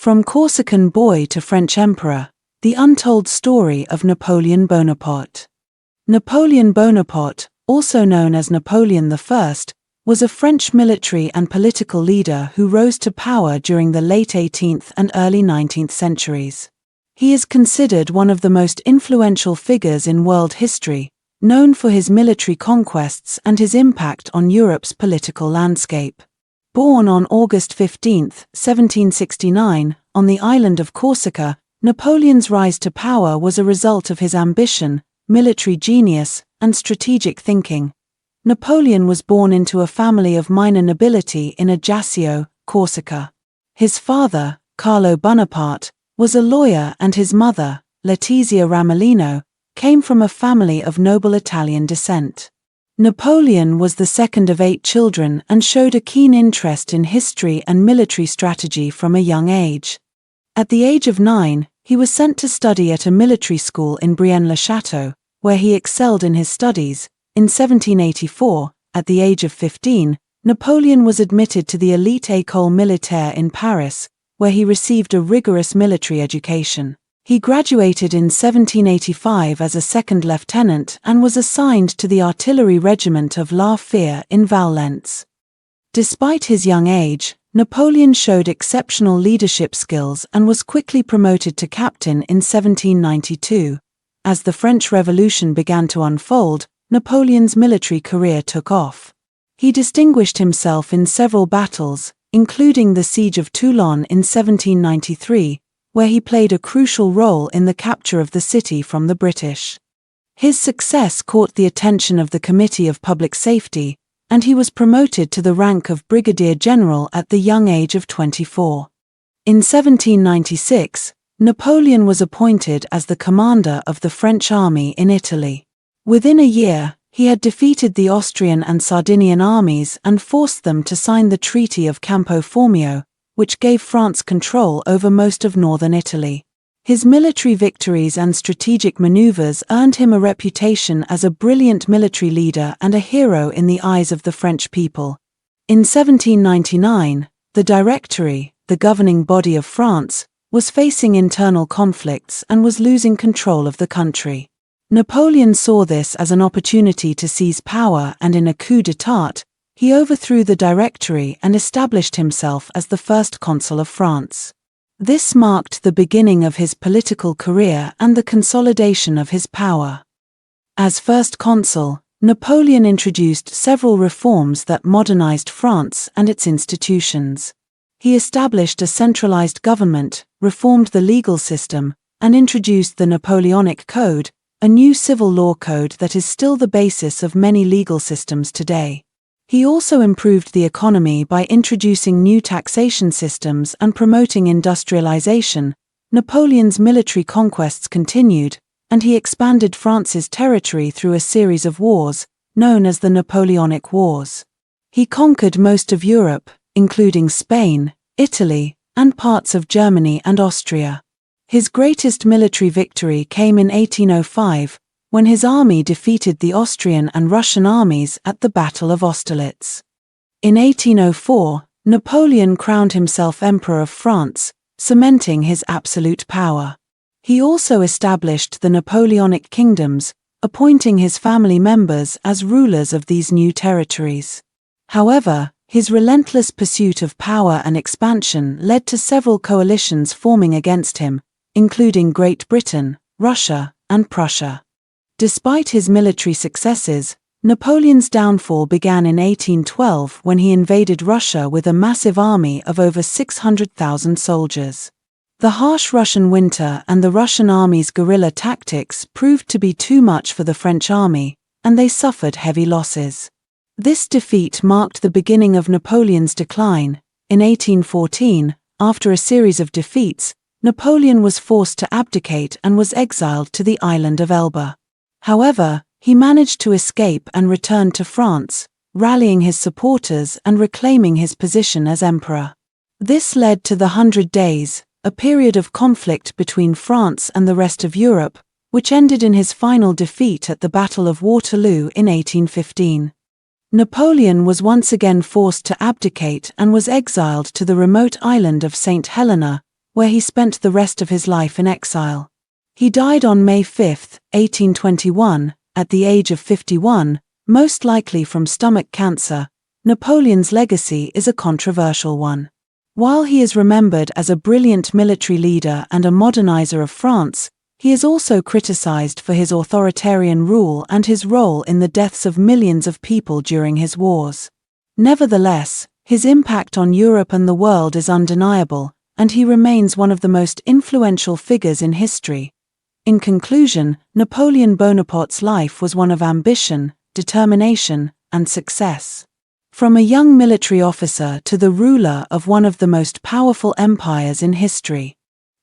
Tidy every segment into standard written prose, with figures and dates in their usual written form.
From Corsican boy to French emperor, the untold story of Napoleon Bonaparte. Napoleon Bonaparte, also known as Napoleon I, was a French military and political leader who rose to power during the late 18th and early 19th centuries. He is considered one of the most influential figures in world history, known for his military conquests and his impact on Europe's political landscape. Born on August 15, 1769, on the island of Corsica, Napoleon's rise to power was a result of his ambition, military genius, and strategic thinking. Napoleon was born into a family of minor nobility in Ajaccio, Corsica. His father, Carlo Bonaparte, was a lawyer, and his mother, Letizia Ramolino, came from a family of noble Italian descent. Napoleon was the second of 8 children and showed a keen interest in history and military strategy from a young age. At the age of 9, he was sent to study at a military school in Brienne-le-Château, where he excelled in his studies. In 1784, at the age of 15, Napoleon was admitted to the elite École Militaire in Paris, where he received a rigorous military education. He graduated in 1785 as a second lieutenant and was assigned to the artillery regiment of La Fère in Valence. Despite his young age, Napoleon showed exceptional leadership skills and was quickly promoted to captain in 1792. As the French Revolution began to unfold, Napoleon's military career took off. He distinguished himself in several battles, including the Siege of Toulon in 1793, where he played a crucial role in the capture of the city from the British. His success caught the attention of the Committee of Public Safety, and he was promoted to the rank of Brigadier General at the young age of 24. In 1796, Napoleon was appointed as the commander of the French army in Italy. Within a year, he had defeated the Austrian and Sardinian armies and forced them to sign the Treaty of Campo Formio, which gave France control over most of northern Italy. His military victories and strategic maneuvers earned him a reputation as a brilliant military leader and a hero in the eyes of the French people. In 1799, the Directory, the governing body of France, was facing internal conflicts and was losing control of the country. Napoleon saw this as an opportunity to seize power, and in a coup d'état, he overthrew the Directory and established himself as the first consul of France. This marked the beginning of his political career and the consolidation of his power. As first consul, Napoleon introduced several reforms that modernized France and its institutions. He established a centralized government, reformed the legal system, and introduced the Napoleonic Code, a new civil law code that is still the basis of many legal systems today. He also improved the economy by introducing new taxation systems and promoting industrialization. Napoleon's military conquests continued, and he expanded France's territory through a series of wars, known as the Napoleonic Wars. He conquered most of Europe, including Spain, Italy, and parts of Germany and Austria. His greatest military victory came in 1805, when his army defeated the Austrian and Russian armies at the Battle of Austerlitz. In 1804, Napoleon crowned himself Emperor of France, cementing his absolute power. He also established the Napoleonic kingdoms, appointing his family members as rulers of these new territories. However, his relentless pursuit of power and expansion led to several coalitions forming against him, including Great Britain, Russia, and Prussia. Despite his military successes, Napoleon's downfall began in 1812 when he invaded Russia with a massive army of over 600,000 soldiers. The harsh Russian winter and the Russian army's guerrilla tactics proved to be too much for the French army, and they suffered heavy losses. This defeat marked the beginning of Napoleon's decline. In 1814, after a series of defeats, Napoleon was forced to abdicate and was exiled to the island of Elba. However, he managed to escape and returned to France, rallying his supporters and reclaiming his position as emperor. This led to the 100 Days, a period of conflict between France and the rest of Europe, which ended in his final defeat at the Battle of Waterloo in 1815. Napoleon was once again forced to abdicate and was exiled to the remote island of St. Helena, where he spent the rest of his life in exile. He died on May 5, 1821, at the age of 51, most likely from stomach cancer. Napoleon's legacy is a controversial one. While he is remembered as a brilliant military leader and a modernizer of France, he is also criticized for his authoritarian rule and his role in the deaths of millions of people during his wars. Nevertheless, his impact on Europe and the world is undeniable, and he remains one of the most influential figures in history. In conclusion, Napoleon Bonaparte's life was one of ambition, determination, and success. From a young military officer to the ruler of one of the most powerful empires in history,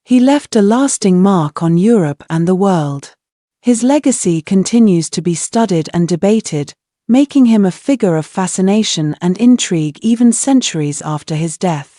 he left a lasting mark on Europe and the world. His legacy continues to be studied and debated, making him a figure of fascination and intrigue even centuries after his death.